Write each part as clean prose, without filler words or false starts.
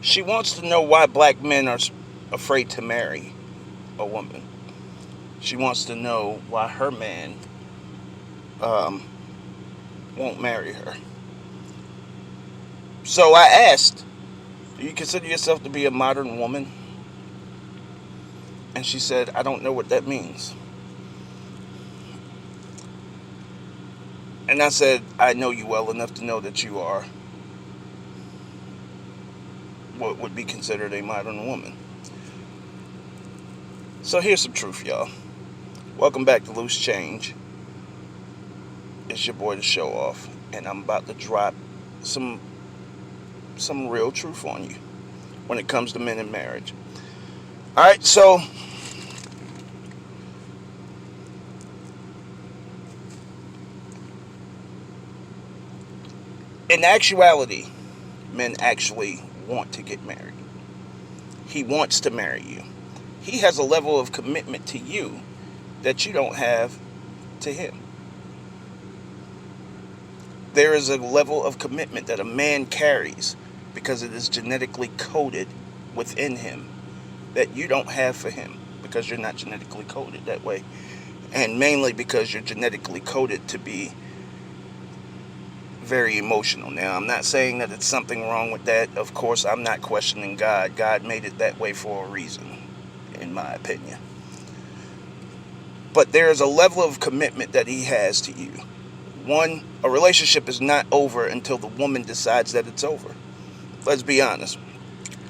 She wants to know why black men are afraid to marry a woman. She wants to know why her man um, won't marry her. So I asked, do you consider yourself to be a modern woman? And she said, I don't know what that means. And I said, I know you well enough to know that you are what would be considered a modern woman. So here's some truth, y'all. Welcome back to Loose Change. It's your boy, the Show Off, and I'm about to drop some real truth on you when it comes to men in marriage. All right, so in actuality, men actually want to get married. He wants to marry you. He has a level of commitment to you that you don't have to him. There is a level of commitment that a man carries because it is genetically coded within him that you don't have for him because you're not genetically coded that way. And mainly because you're genetically coded to be very emotional. Now, I'm not saying that it's something wrong with that. Of course, I'm not questioning God. God made it that way for a reason, in my opinion. But there is a level of commitment that he has to you. One, a relationship is not over until the woman decides that it's over. Let's be honest.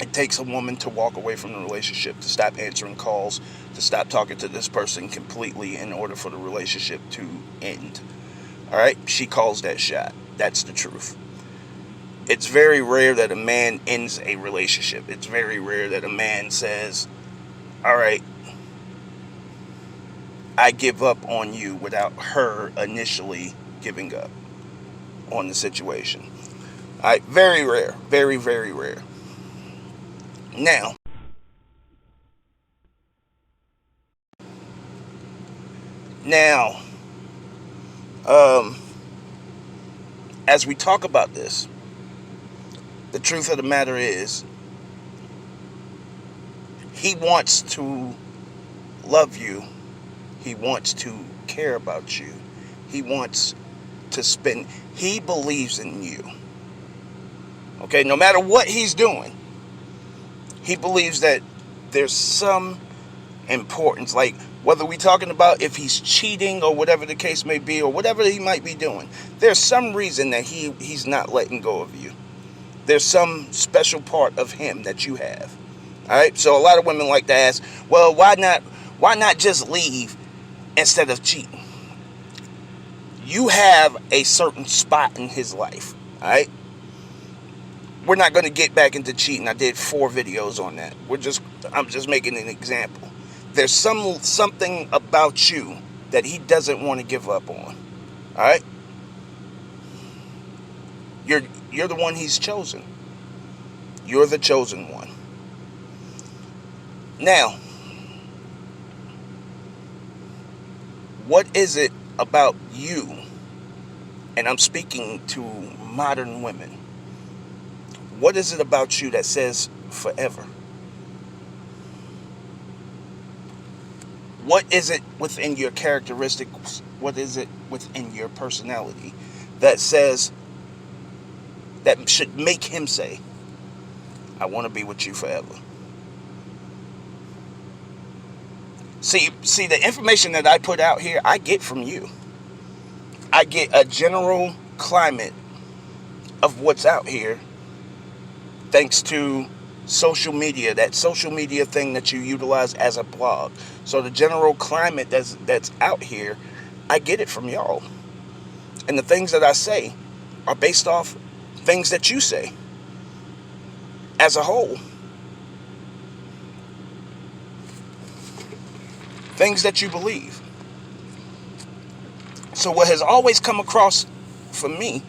It takes a woman to walk away from the relationship, to stop answering calls, to stop talking to this person completely in order for the relationship to end. All right? She calls that shot. That's the truth. It's very rare that a man ends a relationship. It's very rare that a man says, all right, I give up on you without her initially giving up on the situation. All right, very rare. Very, very rare. Now, now, um, as we talk about this, the truth of the matter is, he wants to love you. He wants to care about you. He wants to spend, he believes in you. Okay, no matter what he's doing, he believes that there's some importance, like whether we're talking about if he's cheating or whatever the case may be, or whatever he might be doing, there's some reason that he's not letting go of you. There's some special part of him that you have. All right, so a lot of women like to ask, well, why not just leave instead of cheating? You have a certain spot in his life. All right, we're not going to get back into cheating. I did 4 videos on that. I'm just making an example. There's something about you that he doesn't want to give up on. All right, you're the one he's chosen. You're the chosen one. Now, what is it about you? And I'm speaking to modern women. What is it about you that says forever? What is it within your characteristics? What is it within your personality that says, that should make him say, I want to be with you forever? See, the information that I put out here, I get from you. I get a general climate of what's out here thanks to social media, that social media thing that you utilize as a blog. So the general climate that's out here, I get it from y'all. And the things that I say are based off things that you say as a whole. Things that you believe. So what has always come across for me,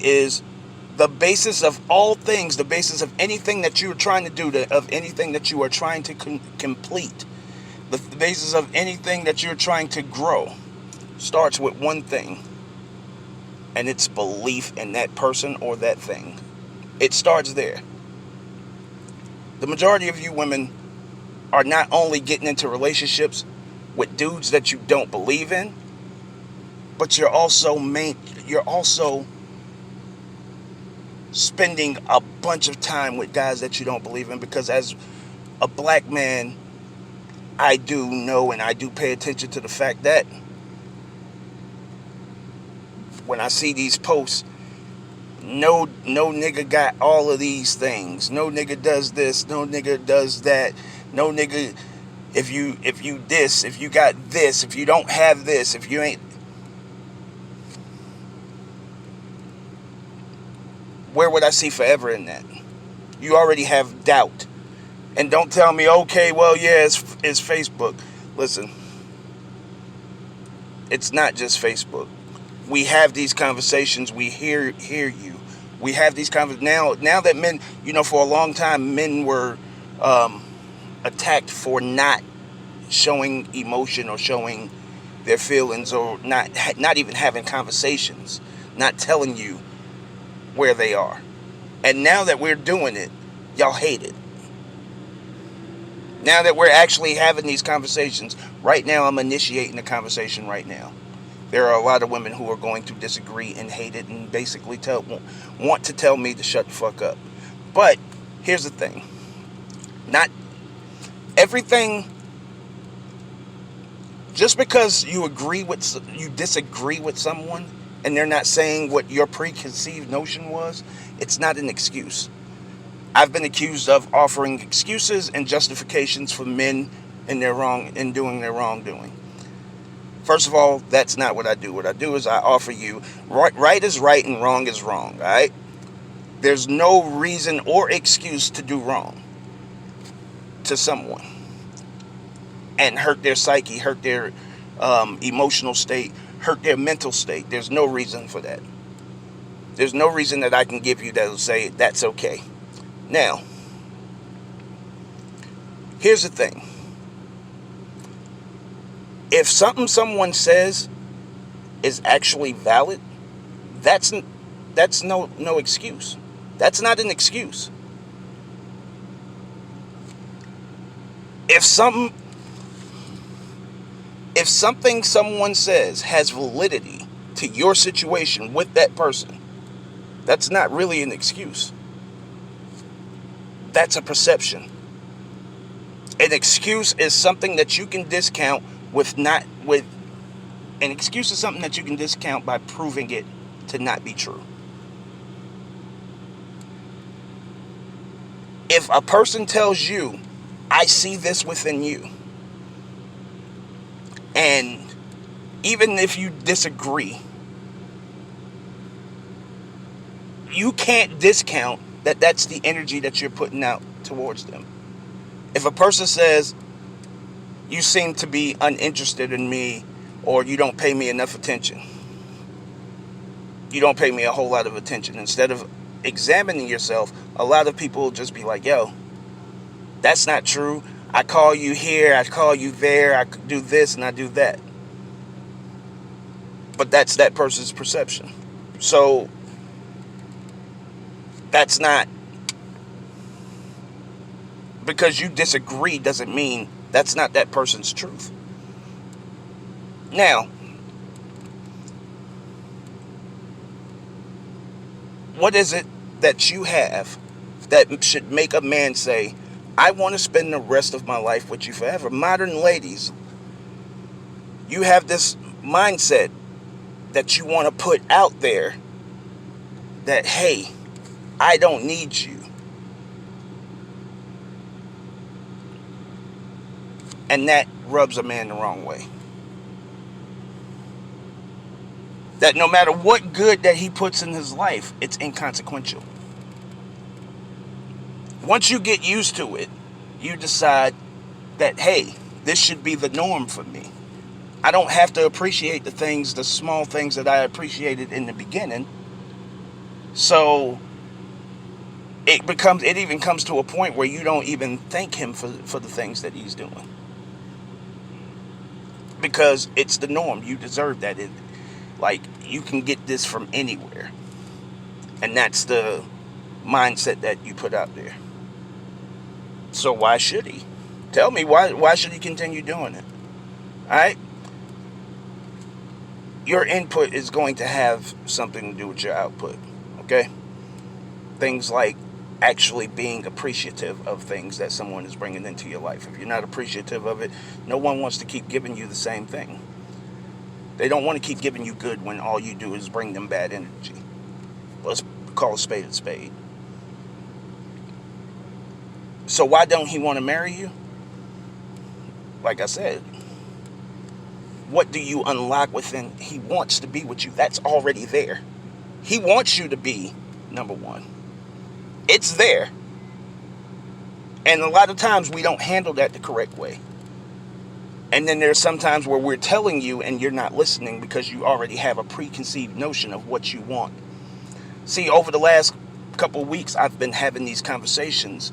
is the basis of all things, the basis of anything that you are trying to do, of anything that you are trying to complete, the basis of anything that you're trying to grow starts with one thing: and its belief in that person or that thing. It starts there. The majority of you women are not only getting into relationships with dudes that you don't believe in, but you're also spending a bunch of time with guys that you don't believe in, because as a black man, I do know and I do pay attention to the fact that when I see these posts, no nigga got all of these things. No nigga does this, no nigga does that. No nigga, if you this, if you got this, if you don't have this, if you ain't, where would I see forever in that? You already have doubt. And don't tell me, okay, well, yeah, it's Facebook. Listen, it's not just Facebook. We have these conversations. We hear you. We have these conversations. Now that men, for a long time, men were attacked for not showing emotion or showing their feelings, or not even having conversations, not telling you where they are. And now that we're doing it, y'all hate it. Now that we're actually having these conversations, right now I'm initiating the conversation right now. There are a lot of women who are going to disagree and hate it and basically want to tell me to shut the fuck up. But here's the thing. Not everything, just because you disagree with someone and they're not saying what your preconceived notion was, it's not an excuse. I've been accused of offering excuses and justifications for men in doing their wrongdoing. First of all, that's not what I do. What I do is I offer you right is right and wrong is wrong, all right? There's no reason or excuse to do wrong to someone and hurt their psyche, hurt their emotional state, hurt their mental state. There's no reason for that. There's no reason that I can give you that will say that's okay. Now, here's the thing. If something someone says is actually valid, that's no excuse. That's not an excuse. If something someone says has validity to your situation with that person, that's not really an excuse. That's a perception. An excuse is something that you can discount an excuse is something that you can discount by proving it to not be true. If a person tells you, I see this within you, and even if you disagree, you can't discount that that's the energy that you're putting out towards them. If a person says, you seem to be uninterested in me, or you don't pay me enough attention, you don't pay me a whole lot of attention, instead of examining yourself, a lot of people will just be like, yo, that's not true. I call you here, I call you there, I do this and I do that. But that's that person's perception. So that's not, because you disagree doesn't mean that's not that person's truth. Now, what is it that you have that should make a man say, I want to spend the rest of my life with you forever? Modern ladies, you have this mindset that you want to put out there that, hey, I don't need you. And that rubs a man the wrong way. That no matter what good that he puts in his life, it's inconsequential. Once you get used to it, you decide that, hey, this should be the norm for me. I don't have to appreciate the small things that I appreciated in the beginning. So it even comes to a point where you don't even thank him for the things that he's doing. Because it's the norm. You deserve that. Like, you can get this from anywhere. And that's the mindset that you put out there. So why should he? Tell me, why should he continue doing it? Alright? Your input is going to have something to do with your output. Okay? Things like actually being appreciative of things that someone is bringing into your life. If you're not appreciative of it, no one wants to keep giving you the same thing. They don't want to keep giving you good when all you do is bring them bad energy. Let's call a spade a spade. So why don't he want to marry you? Like I said, what do you unlock within? He wants to be with you. That's already there. He wants you to be number one. It's there. And a lot of times we don't handle that the correct way. And then there's some times where we're telling you and you're not listening because you already have a preconceived notion of what you want. See, over the last couple of weeks, I've been having these conversations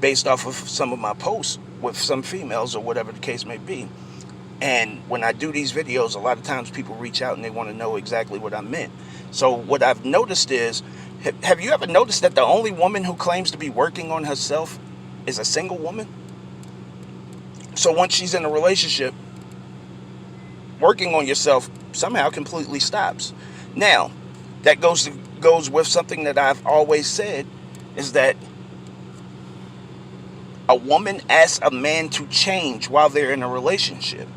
based off of some of my posts with some females or whatever the case may be. And when I do these videos, a lot of times people reach out and they want to know exactly what I meant. So what I've noticed is, have you ever noticed that the only woman who claims to be working on herself is a single woman? So once she's in a relationship, working on yourself somehow completely stops. Now, that goes with something that I've always said, is that a woman asks a man to change while they're in a relationship,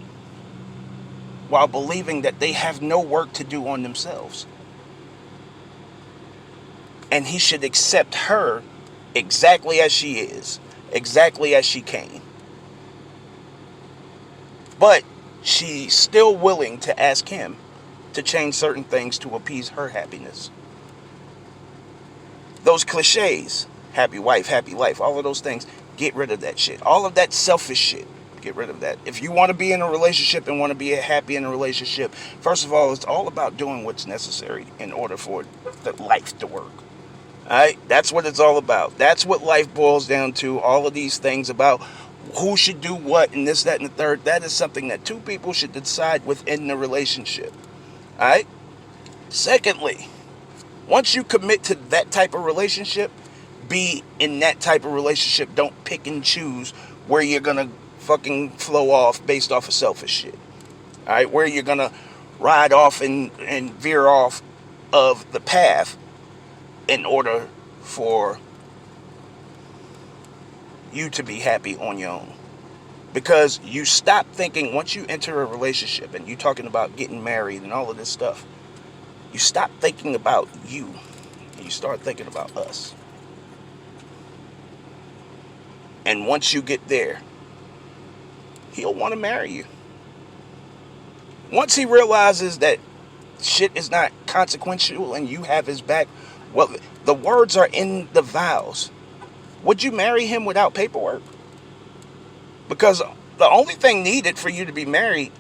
while believing that they have no work to do on themselves. And he should accept her exactly as she is, exactly as she came. But she's still willing to ask him to change certain things to appease her happiness. Those cliches, happy wife, happy life, all of those things, get rid of that shit. All of that selfish shit, get rid of that. If you want to be in a relationship and want to be happy in a relationship, first of all, it's all about doing what's necessary in order for the life to work. Alright? That's what it's all about. That's what life boils down to. All of these things about who should do what and this, that, and the third. That is something that two people should decide within the relationship. Alright? Secondly, once you commit to that type of relationship, be in that type of relationship. Don't pick and choose where you're going to fucking flow off based off of selfish shit. Alright? Where you're going to ride off and veer off of the path in order for you to be happy on your own. Because you stop thinking, once you enter a relationship and you're talking about getting married and all of this stuff, you stop thinking about you and you start thinking about us. And once you get there, he'll want to marry you. Once he realizes that shit is not consequential and you have his back, well, the words are in the vows. Would you marry him without paperwork? Because the only thing needed for you to be married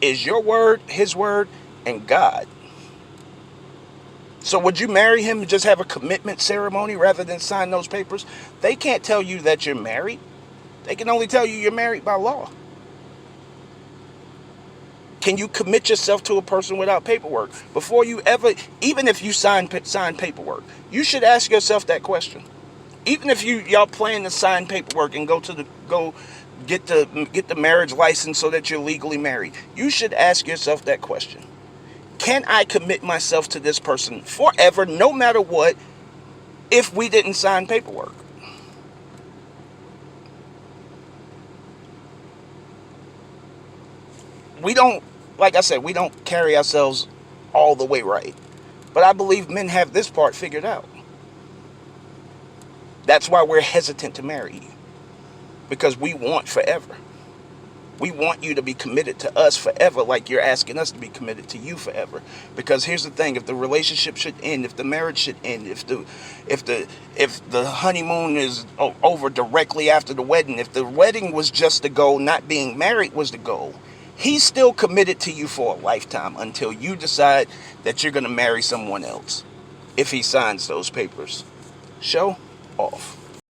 is your word, his word, and God. So would you marry him and just have a commitment ceremony rather than sign those papers? They can't tell you that you're married. They can only tell you you're married by law. Can you commit yourself to a person without paperwork? Before you ever, even if you sign paperwork, you should ask yourself that question. Even if y'all plan to sign paperwork and go get the marriage license so that you're legally married, you should ask yourself that question. Can I commit myself to this person forever, no matter what, if we didn't sign paperwork? We don't, like I said, we don't carry ourselves all the way right. But I believe men have this part figured out. That's why we're hesitant to marry you. Because we want forever. We want you to be committed to us forever, like you're asking us to be committed to you forever. Because here's the thing: if the relationship should end, if the marriage should end, if the honeymoon is over directly after the wedding, if the wedding was just the goal, not being married was the goal, he's still committed to you for a lifetime until you decide that you're going to marry someone else. If he signs those papers. Show off.